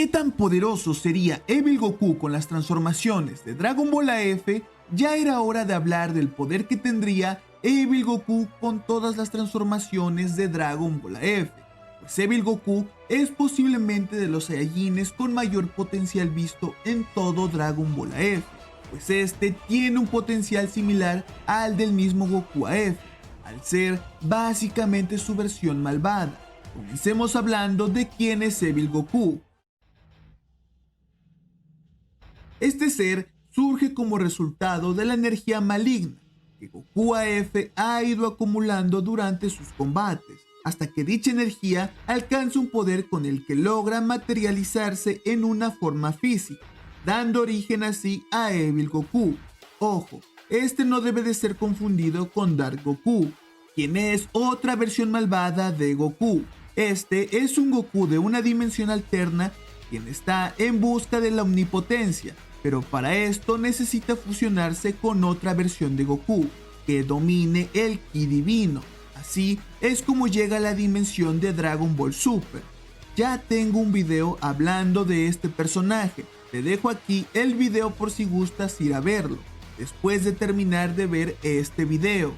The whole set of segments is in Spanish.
¿Qué tan poderoso sería Evil Goku con las transformaciones de Dragon Ball AF? Ya era hora de hablar del poder que tendría Evil Goku con todas las transformaciones de Dragon Ball AF. Pues Evil Goku es posiblemente de los Saiyajines con mayor potencial visto en todo Dragon Ball AF, pues este tiene un potencial similar al del mismo Goku AF, al ser básicamente su versión malvada. Comencemos hablando de quién es Evil Goku. Este ser surge como resultado de la energía maligna que Goku AF ha ido acumulando durante sus combates, hasta que dicha energía alcanza un poder con el que logra materializarse en una forma física, dando origen así a Evil Goku. Ojo, este no debe de ser confundido con Dark Goku, quien es otra versión malvada de Goku. Este es un Goku de una dimensión alterna quien está en busca de la omnipotencia, pero para esto necesita fusionarse con otra versión de Goku que domine el Ki divino. Así es como llega a la dimensión de Dragon Ball Super. Ya tengo un video hablando de este personaje, te dejo aquí el video por si gustas ir a verlo, después de terminar de ver este video.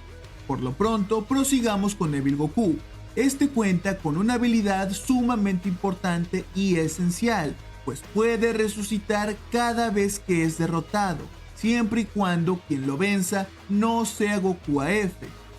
Por lo pronto prosigamos con Evil Goku. Este cuenta con una habilidad sumamente importante y esencial, pues puede resucitar cada vez que es derrotado, siempre y cuando quien lo venza no sea Goku AF.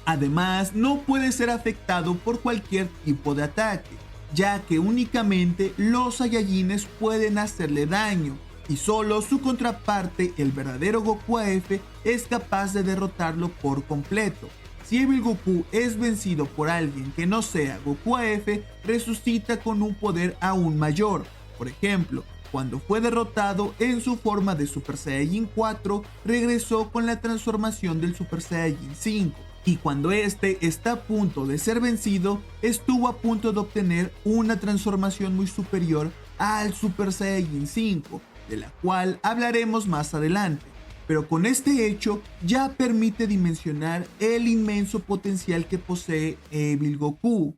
Además, no puede ser afectado por cualquier tipo de ataque, ya que únicamente los Saiyajines pueden hacerle daño, y solo su contraparte, el verdadero Goku AF, es capaz de derrotarlo por completo. Si Evil Goku es vencido por alguien que no sea Goku AF, resucita con un poder aún mayor. Por ejemplo, cuando fue derrotado en su forma de Super Saiyajin 4, regresó con la transformación del Super Saiyajin 5. Y cuando este está a punto de ser vencido, estuvo a punto de obtener una transformación muy superior al Super Saiyajin 5, de la cual hablaremos más adelante. Pero con este hecho ya permite dimensionar el inmenso potencial que posee Evil Goku.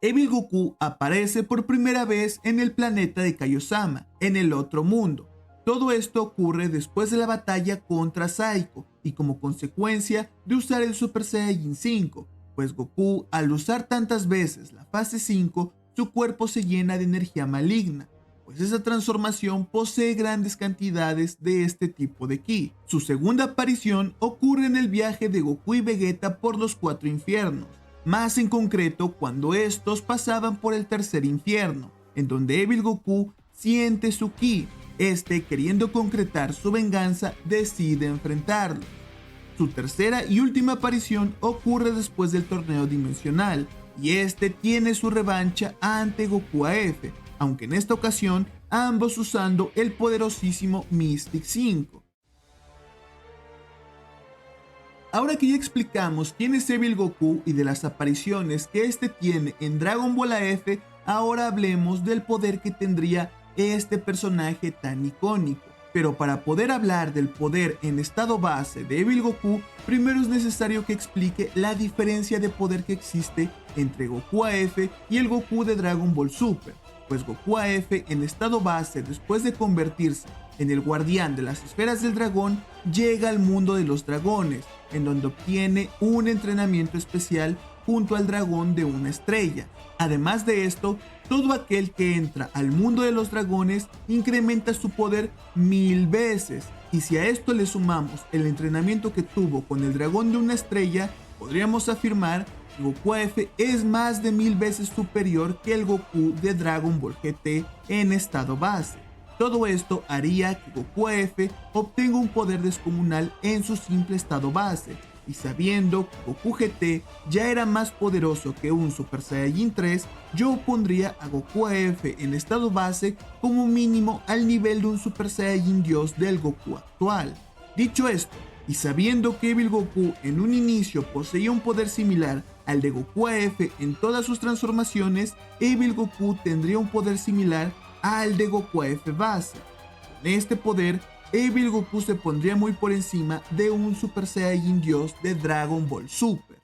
Evil Goku aparece por primera vez en el planeta de Kaiosama, en el otro mundo. Todo esto ocurre después de la batalla contra Saiko y como consecuencia de usar el Super Saiyajin 5, pues Goku, al usar tantas veces la fase 5, su cuerpo se llena de energía maligna, pues esa transformación posee grandes cantidades de este tipo de ki. Su segunda aparición ocurre en el viaje de Goku y Vegeta por los 4 infiernos, más en concreto cuando estos pasaban por el tercer infierno, en donde Evil Goku siente su ki. Queriendo concretar su venganza, decide enfrentarlo. Su tercera y última aparición ocurre después del torneo dimensional, y tiene su revancha ante Goku AF, aunque en esta ocasión ambos usando el poderosísimo Mystic 5. Ahora que ya explicamos quién es Evil Goku y de las apariciones que tiene en Dragon Ball AF, ahora hablemos del poder que tendría este personaje tan icónico. Pero para poder hablar del poder en estado base de Evil Goku, primero es necesario que explique la diferencia de poder que existe entre Goku AF y el Goku de Dragon Ball Super. Pues Goku AF en estado base, después de convertirse en el guardián de las esferas del dragón, llega al mundo de los dragones, en donde obtiene un entrenamiento especial junto al dragón de una estrella. Además de esto, todo aquel que entra al mundo de los dragones incrementa su poder 1000 veces, y si a esto le sumamos el entrenamiento que tuvo con el dragón de una estrella, podríamos afirmar que Goku AF es más de 1000 veces superior que el Goku de Dragon Ball GT en estado base. Todo esto haría que Goku AF obtenga un poder descomunal en su simple estado base, y sabiendo que Goku GT ya era más poderoso que un Super Saiyajin 3, yo pondría a Goku AF en estado base como mínimo al nivel de un Super Saiyajin Dios del Goku actual. Dicho esto, y sabiendo que Evil Goku en un inicio poseía un poder similar al de Goku AF en todas sus transformaciones, Evil Goku tendría un poder similar al de Goku AF base. Con este poder, Evil Goku se pondría muy por encima de un Super Saiyajin Dios de Dragon Ball Super.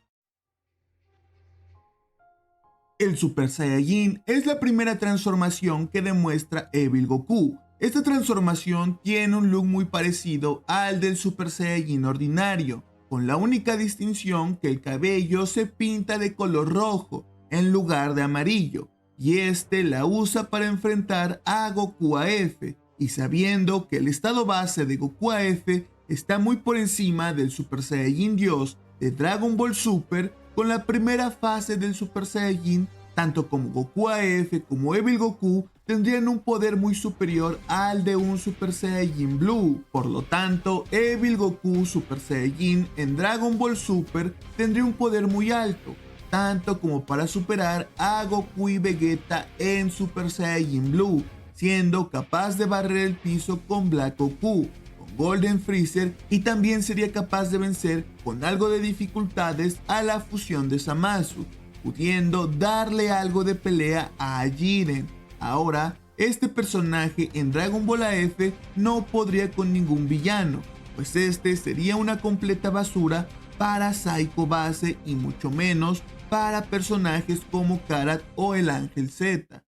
El Super Saiyajin es la primera transformación que demuestra Evil Goku. Esta transformación tiene un look muy parecido al del Super Saiyajin ordinario, con la única distinción que el cabello se pinta de color rojo en lugar de amarillo, y este la usa para enfrentar a Goku AF, y sabiendo que el estado base de Goku AF está muy por encima del Super Saiyajin Dios de Dragon Ball Super, con la primera fase del Super Saiyajin, tanto como Goku AF como Evil Goku tendrían un poder muy superior al de un Super Saiyajin Blue. Por lo tanto, Evil Goku Super Saiyajin en Dragon Ball Super tendría un poder muy alto, tanto como para superar a Goku y Vegeta en Super Saiyajin Blue, siendo capaz de barrer el piso con Black Goku, con Golden Freezer, y también sería capaz de vencer con algo de dificultades a la fusión de Zamasu, pudiendo darle algo de pelea a Jiren. Ahora, este personaje en Dragon Ball AF no podría con ningún villano, pues este sería una completa basura para Psycho Base y mucho menos para personajes como Karat o el Ángel Z.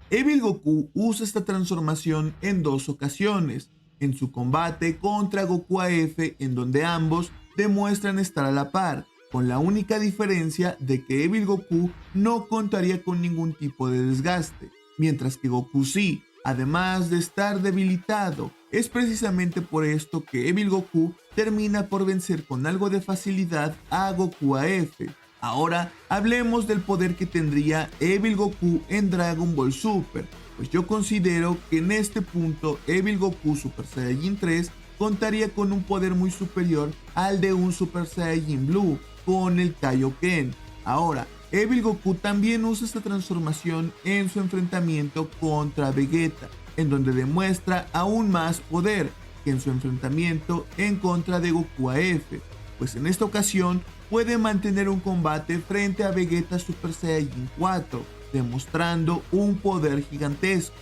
Evil Goku usa esta transformación en dos ocasiones, en su combate contra Goku AF, en donde ambos demuestran estar a la par, con la única diferencia de que Evil Goku no contaría con ningún tipo de desgaste, mientras que Goku sí, además de estar debilitado. Es precisamente por esto que Evil Goku termina por vencer con algo de facilidad a Goku AF. Ahora hablemos del poder que tendría Evil Goku en Dragon Ball Super, pues yo considero que en este punto Evil Goku Super Saiyajin 3 contaría con un poder muy superior al de un Super Saiyajin Blue con el Kaioken. Ahora, Evil Goku también usa esta transformación en su enfrentamiento contra Vegeta, en donde demuestra aún más poder que en su enfrentamiento en contra de Goku AF, pues en esta ocasión puede mantener un combate frente a Vegeta Super Saiyajin 4, demostrando un poder gigantesco.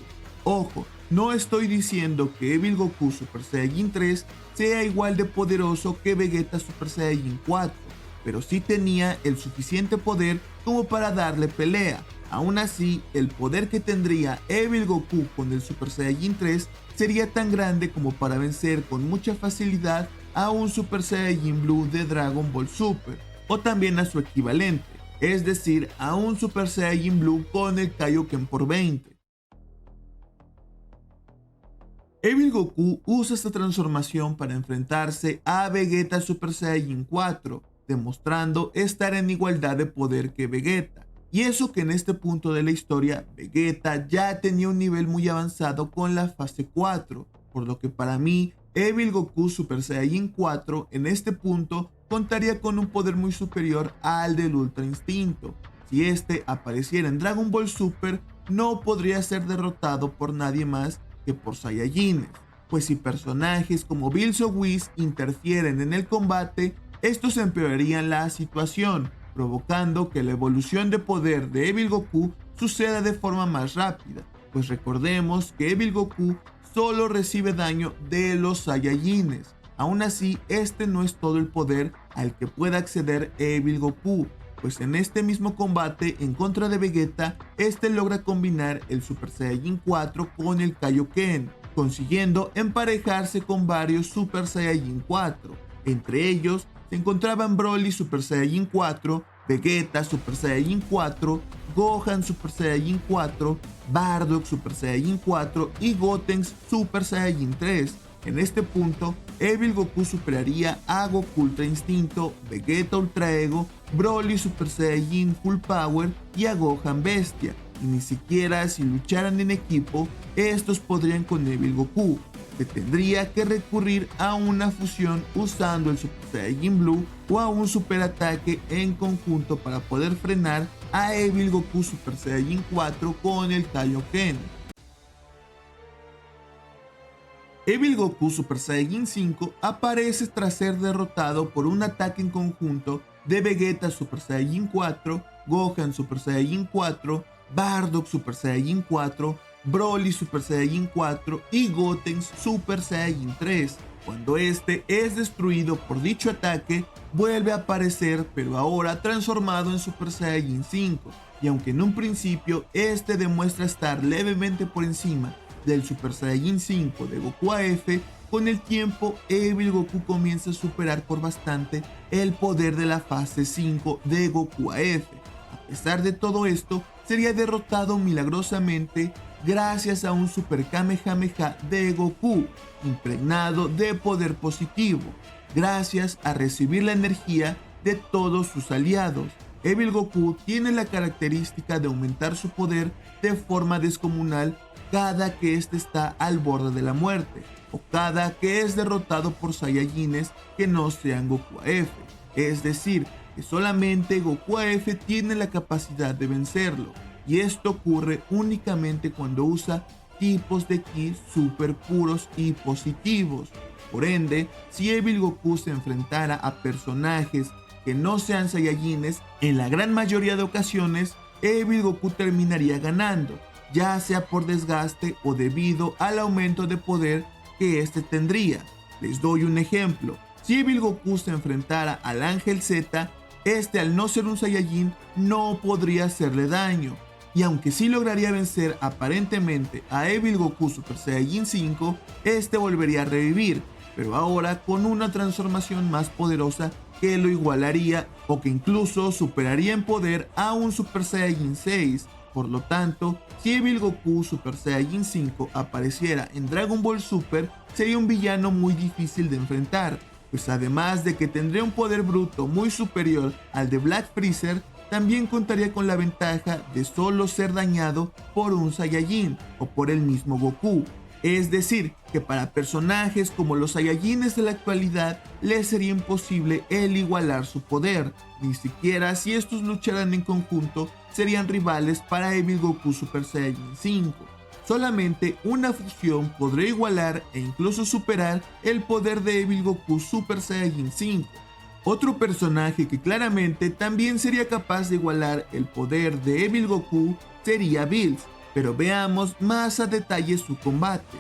Ojo, no estoy diciendo que Evil Goku Super Saiyajin 3 sea igual de poderoso que Vegeta Super Saiyajin 4, pero sí tenía el suficiente poder como para darle pelea. Aún así, el poder que tendría Evil Goku con el Super Saiyajin 3 sería tan grande como para vencer con mucha facilidad a un Super Saiyajin Blue de Dragon Ball Super, o también a su equivalente, es decir, a un Super Saiyajin Blue con el Kaioken por 20. Evil Goku usa esta transformación para enfrentarse a Vegeta Super Saiyajin 4, demostrando estar en igualdad de poder que Vegeta. Y eso que en este punto de la historia, Vegeta ya tenía un nivel muy avanzado con la fase 4, por lo que para mí, Evil Goku Super Saiyajin 4 en este punto contaría con un poder muy superior al del Ultra Instinto. Si este apareciera en Dragon Ball Super, no podría ser derrotado por nadie más que por Saiyajines, pues si personajes como Bills o Whis interfieren en el combate, estos empeorarían la situación, provocando que la evolución de poder de Evil Goku suceda de forma más rápida, pues recordemos que Evil Goku solo recibe daño de los Saiyajines. Aún así, este no es todo el poder al que pueda acceder Evil Goku, pues en este mismo combate en contra de Vegeta, este logra combinar el Super Saiyajin 4 con el Kaioken, consiguiendo emparejarse con varios Super Saiyajin 4. Entre ellos se encontraban Broly Super Saiyajin 4, Vegeta Super Saiyajin 4, Gohan Super Saiyajin 4, Bardock Super Saiyajin 4 y Gotenks Super Saiyajin 3. En este punto, Evil Goku superaría a Goku Ultra Instinto, Vegeta Ultra Ego, Broly Super Saiyajin Full Power y a Gohan Bestia. Y ni siquiera si lucharan en equipo, estos podrían con Evil Goku. Se tendría que recurrir a una fusión usando el Super Saiyajin Blue o a un super ataque en conjunto para poder frenar a Evil Goku Super Saiyajin 4 con el Kaioken. Evil Goku Super Saiyajin 5 aparece tras ser derrotado por un ataque en conjunto de Vegeta Super Saiyajin 4, Gohan Super Saiyajin 4, Bardock Super Saiyajin 4, Broly Super Saiyajin 4 y Gotenks Super Saiyajin 3. Cuando este es destruido por dicho ataque, vuelve a aparecer, pero ahora transformado en Super Saiyajin 5, y aunque en un principio este demuestra estar levemente por encima del Super Saiyajin 5 de Goku AF, con el tiempo Evil Goku comienza a superar por bastante el poder de la fase 5 de Goku AF. A pesar de todo esto, sería derrotado milagrosamente gracias a un Super Kamehameha de Goku, impregnado de poder positivo, gracias a recibir la energía de todos sus aliados. Evil Goku tiene la característica de aumentar su poder de forma descomunal cada que éste está al borde de la muerte, o cada que es derrotado por Saiyajines que no sean Goku AF. Es decir, que solamente Goku AF tiene la capacidad de vencerlo, y esto ocurre únicamente cuando usa tipos de ki super puros y positivos. Por ende, si Evil Goku se enfrentara a personajes que no sean Saiyajines, en la gran mayoría de ocasiones, Evil Goku terminaría ganando, ya sea por desgaste o debido al aumento de poder que este tendría. Les doy un ejemplo. Si Evil Goku se enfrentara al Ángel Z, este al no ser un Saiyajin no podría hacerle daño, y aunque sí lograría vencer aparentemente a Evil Goku Super Saiyajin 5, este volvería a revivir, pero ahora con una transformación más poderosa que lo igualaría o que incluso superaría en poder a un Super Saiyajin 6. Por lo tanto, si Evil Goku Super Saiyajin 5 apareciera en Dragon Ball Super, sería un villano muy difícil de enfrentar, pues además de que tendría un poder bruto muy superior al de Black Freezer, también contaría con la ventaja de solo ser dañado por un Saiyajin o por el mismo Goku. Es decir, que para personajes como los Saiyajines de la actualidad les sería imposible el igualar su poder, ni siquiera si estos lucharan en conjunto serían rivales para Evil Goku Super Saiyajin 5. Solamente una fusión podría igualar e incluso superar el poder de Evil Goku Super Saiyajin 5. Otro personaje que claramente también sería capaz de igualar el poder de Evil Goku sería Bills, pero veamos más a detalle su combate.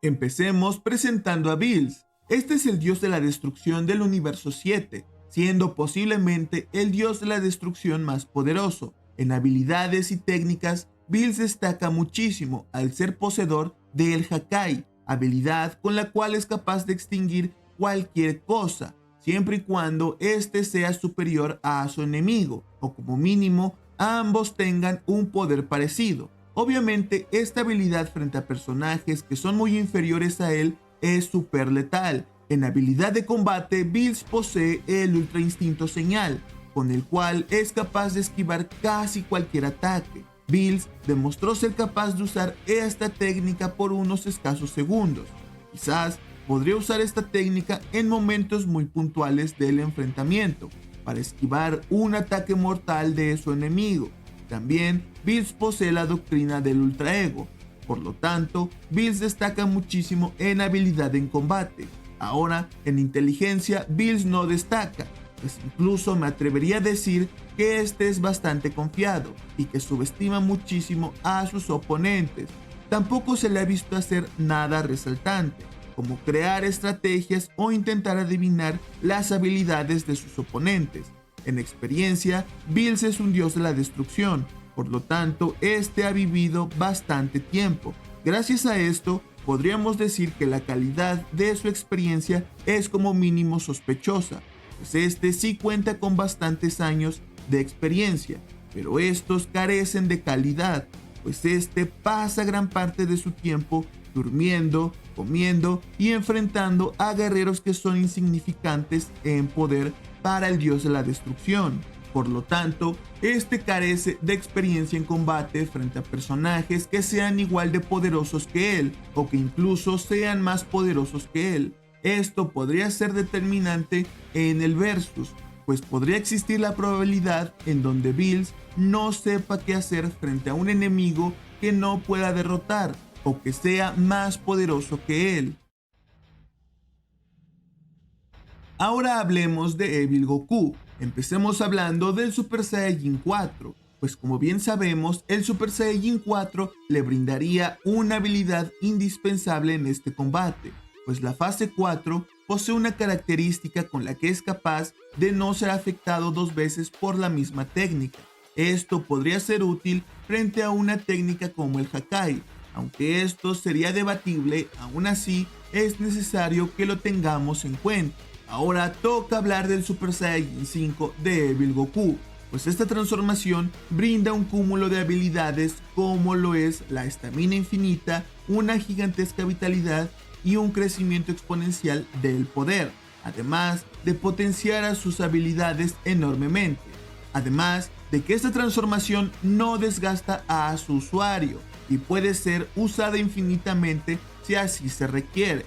Empecemos presentando a Bills. Este es el dios de la destrucción del universo 7, siendo posiblemente el dios de la destrucción más poderoso. En habilidades y técnicas, Bills destaca muchísimo al ser poseedor del Hakai, habilidad con la cual es capaz de extinguir cualquier cosa, siempre y cuando éste sea superior a su enemigo, o como mínimo ambos tengan un poder parecido. Obviamente, esta habilidad frente a personajes que son muy inferiores a él es súper letal. En habilidad de combate, Bills posee el Ultra Instinto Señal, con el cual es capaz de esquivar casi cualquier ataque. Bills demostró ser capaz de usar esta técnica por unos escasos segundos. Quizás podría usar esta técnica en momentos muy puntuales del enfrentamiento, para esquivar un ataque mortal de su enemigo. También Bills posee la doctrina del Ultra Ego, por lo tanto Bills destaca muchísimo en habilidad en combate. Ahora en inteligencia Bills no destaca, pues incluso me atrevería a decir que este es bastante confiado y que subestima muchísimo a sus oponentes. Tampoco se le ha visto hacer nada resaltante, como crear estrategias o intentar adivinar las habilidades de sus oponentes. En experiencia, Bills es un dios de la destrucción, por lo tanto, este ha vivido bastante tiempo. Gracias a esto, podríamos decir que la calidad de su experiencia es como mínimo sospechosa, pues este sí cuenta con bastantes años de experiencia, pero estos carecen de calidad, pues este pasa gran parte de su tiempo durmiendo, comiendo y enfrentando a guerreros que son insignificantes en poder para el dios de la destrucción. Por lo tanto, este carece de experiencia en combate frente a personajes que sean igual de poderosos que él o que incluso sean más poderosos que él. Esto podría ser determinante en el versus, pues podría existir la probabilidad en donde Bills no sepa qué hacer frente a un enemigo que no pueda derrotar o que sea más poderoso que él. Ahora hablemos de Evil Goku. Empecemos hablando del Super Saiyajin 4. pues como bien sabemos, el Super Saiyajin 4 le brindaría una habilidad indispensable en este combate, pues la fase 4 posee una característica con la que es capaz de no ser afectado dos veces por la misma técnica. Esto podría ser útil frente a una técnica como el Hakai, aunque esto sería debatible, aún así es necesario que lo tengamos en cuenta. Ahora toca hablar del Super Saiyajin 5 de Evil Goku, pues esta transformación brinda un cúmulo de habilidades como lo es la estamina infinita, una gigantesca vitalidad y un crecimiento exponencial del poder, además de potenciar a sus habilidades enormemente. Además de que esta transformación no desgasta a su usuario y puede ser usada infinitamente si así se requiere.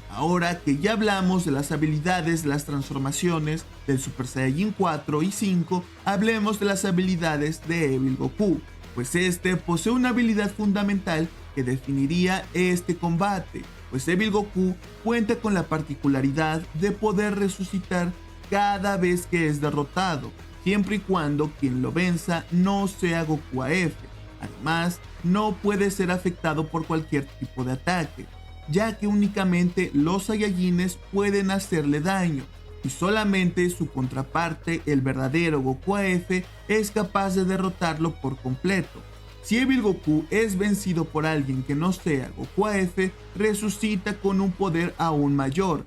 Ahora que ya hablamos de las habilidades de las transformaciones del Super Saiyajin 4 y 5, hablemos de las habilidades de Evil Goku, pues este posee una habilidad fundamental que definiría este combate, pues Evil Goku cuenta con la particularidad de poder resucitar cada vez que es derrotado, siempre y cuando quien lo venza no sea Goku AF. Además, no puede ser afectado por cualquier tipo de ataque, ya que únicamente los Saiyajines pueden hacerle daño, y solamente su contraparte, el verdadero Goku AF, es capaz de derrotarlo por completo. Si Evil Goku es vencido por alguien que no sea Goku AF, resucita con un poder aún mayor.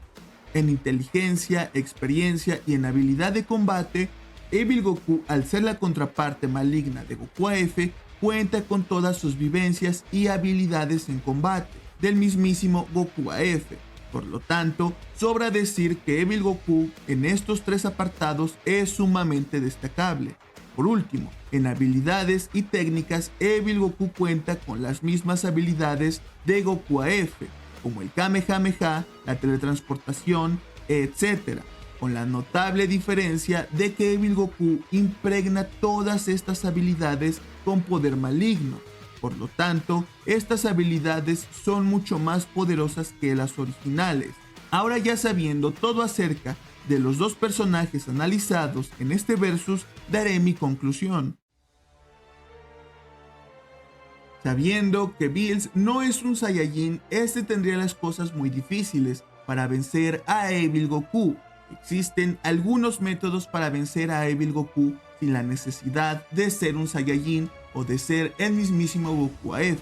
En inteligencia, experiencia y en habilidad de combate, Evil Goku, al ser la contraparte maligna de Goku AF, cuenta con todas sus vivencias y habilidades en combate del mismísimo Goku AF. Por lo tanto, sobra decir que Evil Goku en estos tres apartados es sumamente destacable. Por último, en habilidades y técnicas, Evil Goku cuenta con las mismas habilidades de Goku AF, como el Kamehameha, la teletransportación, etc., con la notable diferencia de que Evil Goku impregna todas estas habilidades con poder maligno. Por lo tanto, estas habilidades son mucho más poderosas que las originales. Ahora ya sabiendo todo acerca de los dos personajes analizados en este versus, daré mi conclusión. Sabiendo que Bills no es un Saiyajin, este tendría las cosas muy difíciles para vencer a Evil Goku. Existen algunos métodos para vencer a Evil Goku sin la necesidad de ser un Saiyajin o de ser el mismísimo Goku AF.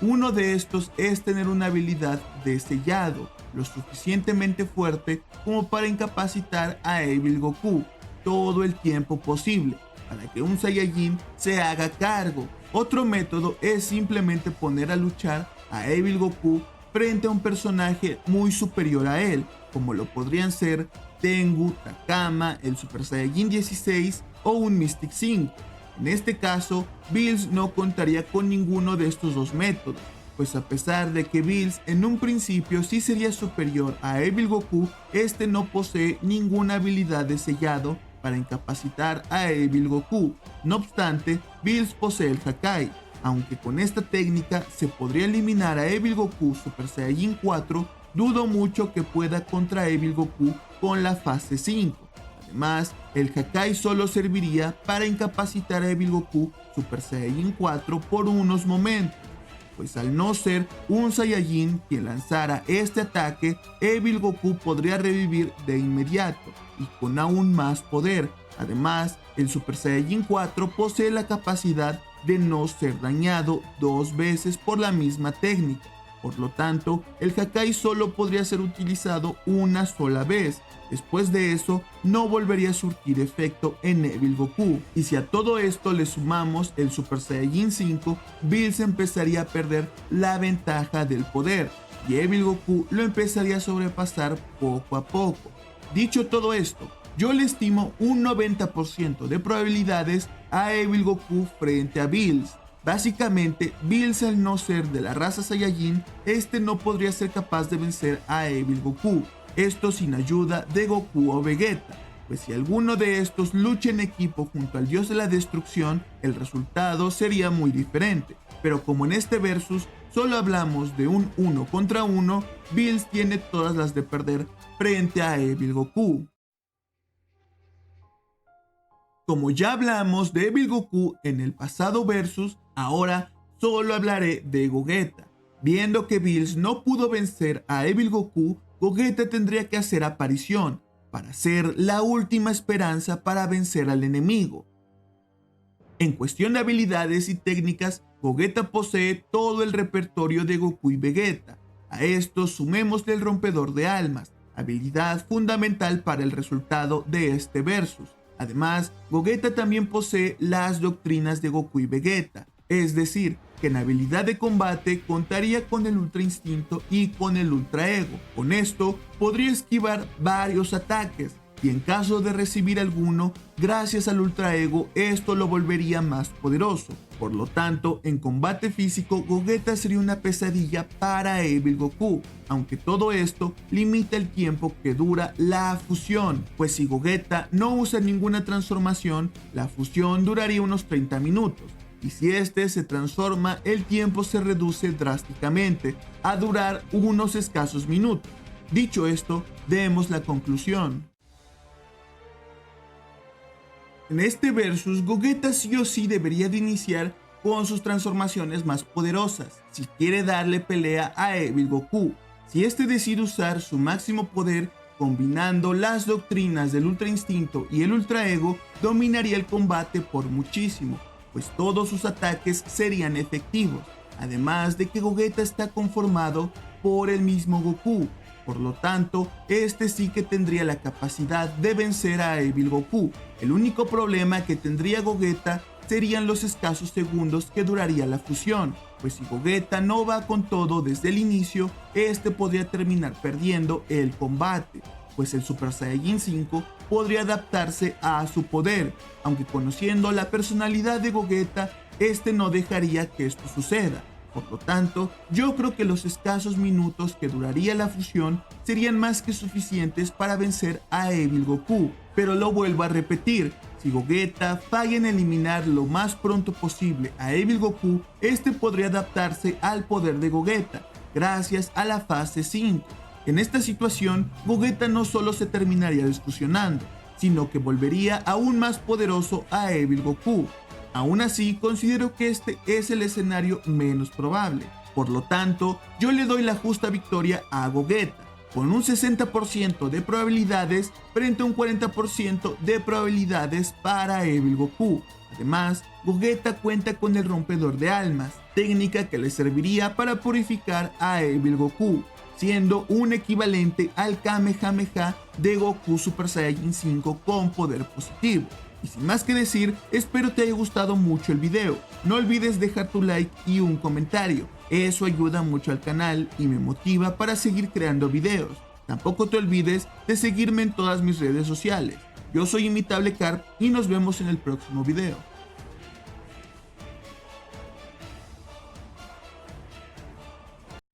Uno de estos es tener una habilidad de sellado lo suficientemente fuerte como para incapacitar a Evil Goku todo el tiempo posible, para que un Saiyajin se haga cargo. Otro método es simplemente poner a luchar a Evil Goku frente a un personaje muy superior a él, como lo podrían ser Tengu, Takama, el Super Saiyajin 16 o un Mystic 5. En este caso, Bills no contaría con ninguno de estos dos métodos, pues a pesar de que Bills en un principio sí sería superior a Evil Goku, este no posee ninguna habilidad de sellado para incapacitar a Evil Goku. No obstante, Bills posee el Hakai, aunque con esta técnica se podría eliminar a Evil Goku Super Saiyajin 4, dudo mucho que pueda contra Evil Goku con la fase 5. Además, el Hakai solo serviría para incapacitar a Evil Goku Super Saiyajin 4 por unos momentos, pues al no ser un Saiyajin quien lanzara este ataque, Evil Goku podría revivir de inmediato y con aún más poder. Además, el Super Saiyajin 4 posee la capacidad de no ser dañado dos veces por la misma técnica. Por lo tanto, el Hakai solo podría ser utilizado una sola vez. Después de eso, no volvería a surtir efecto en Evil Goku. Y si a todo esto le sumamos el Super Saiyajin 5, Bills empezaría a perder la ventaja del poder, y Evil Goku lo empezaría a sobrepasar poco a poco. Dicho todo esto, yo le estimo un 90% de probabilidades a Evil Goku frente a Bills. Básicamente, Bills, al no ser de la raza Saiyajin, este no podría ser capaz de vencer a Evil Goku, esto sin ayuda de Goku o Vegeta, pues si alguno de estos lucha en equipo junto al dios de la destrucción, el resultado sería muy diferente. Pero como en este versus solo hablamos de un 1 contra 1, Bills tiene todas las de perder frente a Evil Goku. Como ya hablamos de Evil Goku en el pasado versus, ahora solo hablaré de Gogeta. Viendo que Bills no pudo vencer a Evil Goku, Gogeta tendría que hacer aparición para ser la última esperanza para vencer al enemigo. En cuestión de habilidades y técnicas, Gogeta posee todo el repertorio de Goku y Vegeta. A esto sumémosle el rompedor de almas, habilidad fundamental para el resultado de este versus. Además, Gogeta también posee las doctrinas de Goku y Vegeta, es decir, que en habilidad de combate contaría con el Ultra Instinto y con el Ultra Ego. Con esto podría esquivar varios ataques y en caso de recibir alguno, gracias al Ultra Ego, esto lo volvería más poderoso. Por lo tanto, en combate físico, Gogeta sería una pesadilla para Evil Goku, aunque todo esto limita el tiempo que dura la fusión, pues si Gogeta no usa ninguna transformación, la fusión duraría unos 30 minutos. Y si este se transforma, el tiempo se reduce drásticamente a durar unos escasos minutos. Dicho esto, demos la conclusión. En este versus, Gogeta sí o sí debería de iniciar con sus transformaciones más poderosas, si quiere darle pelea a Evil Goku. Si este decide usar su máximo poder, combinando las doctrinas del Ultra Instinto y el Ultra Ego, dominaría el combate por muchísimo, pues todos sus ataques serían efectivos, además de que Gogeta está conformado por el mismo Goku. Por lo tanto, este sí que tendría la capacidad de vencer a Evil Goku. El único problema que tendría Gogeta serían los escasos segundos que duraría la fusión, pues si Gogeta no va con todo desde el inicio, este podría terminar perdiendo el combate, pues el Super Saiyajin 5 podría adaptarse a su poder, aunque conociendo la personalidad de Gogeta, este no dejaría que esto suceda. Por lo tanto, yo creo que los escasos minutos que duraría la fusión serían más que suficientes para vencer a Evil Goku. Pero lo vuelvo a repetir, si Gogeta falla en eliminar lo más pronto posible a Evil Goku, este podría adaptarse al poder de Gogeta, gracias a la fase 5. En esta situación, Gogeta no solo se terminaría desfusionando, sino que volvería aún más poderoso a Evil Goku. Aún así, considero que este es el escenario menos probable. Por lo tanto, yo le doy la justa victoria a Gogeta, con un 60% de probabilidades frente a un 40% de probabilidades para Evil Goku. Además, Gogeta cuenta con el rompedor de almas, técnica que le serviría para purificar a Evil Goku, siendo un equivalente al Kamehameha de Goku Super Saiyajin 5 con poder positivo. Y sin más que decir, espero te haya gustado mucho el video. No olvides dejar tu like y un comentario. Eso ayuda mucho al canal y me motiva para seguir creando videos. Tampoco te olvides de seguirme en todas mis redes sociales. Yo soy Imitable Carp y nos vemos en el próximo video.